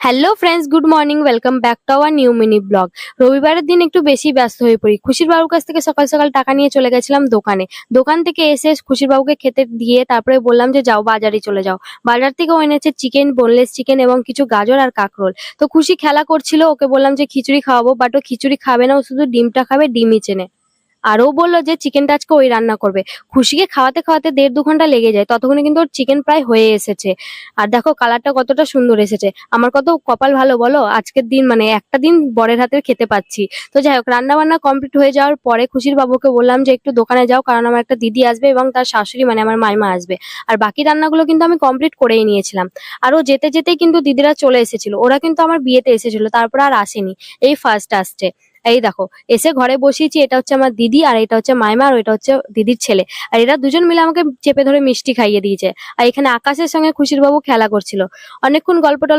Hello friends, good morning. Welcome back to our new mini blog. রবিবারের দিন একটু বেশি ব্যস্ত হয়ে পড়ি। খুশির বাবুর কাছ থেকে সকাল সকাল টাকা নিয়ে চলে গেছিলাম দোকানে। দোকান থেকে এসে খুশির বাবুকে খেতে দিয়ে তারপরে বললাম যে যাও বাজারে চলে যাও। বাজার থেকে ও এনেছে চিকেন, বোনলেস চিকেন এবং কিছু গাজর আর কাঁকরোল। তো খুশি খেলা করছিল, ওকে বললাম যে খিচুড়ি খাওয়াবো, বাট ও খিচুড়ি খাবে না, ও শুধু ডিমটা খাবে, ডিমই চেনে। আর ও বললো যে চিকেনটা আজকে ওই রান্না করবে। খুশিকে খাওয়াতে খাওয়াতে 1.5-2 ঘন্টা লেগে যায়, ততক্ষণে কিন্তু ওর চিকেন প্রায় হয়ে এসেছে। আর দেখো কালারটা কতটা সুন্দর এসেছে। আমার কত কপাল ভালো বলো, আজকের দিন মানে একটা দিন বরের হাতের খেতে পাচ্ছি। তো যাই হোক, রান্না বান্না কমপ্লিট হয়ে যাওয়ার পরে খুশির বাবুকে বললাম যে একটু দোকানে যাও, কারণ আমার একটা দিদি আসবে এবং তার শাশুড়ি মানে আমার মাইমা আসবে। আর বাকি রান্নাগুলো কিন্তু আমি কমপ্লিট করেই নিয়েছিলাম। আর ও যেতে যেতেই কিন্তু দিদিরা চলে এসেছিল, ওরা কিন্তু আমার বিয়েতে এসেছিল, তারপর আর আসেনি, এই ফার্স্ট আসছে। এই দেখো, এসে ঘরে বসিয়েছি, এটা হচ্ছে আমার দিদি আর এটা হচ্ছে মাইমা আর এটা হচ্ছে দিদির ছেলে। আর এরা দুজন মিলে আমাকে চেপে ধরে মিষ্টি খাইয়ে দিয়েছে। আর এখানে আকাশের সঙ্গে খুশির বাবু খেলা করছিল। অনেকক্ষণ গল্প টল্প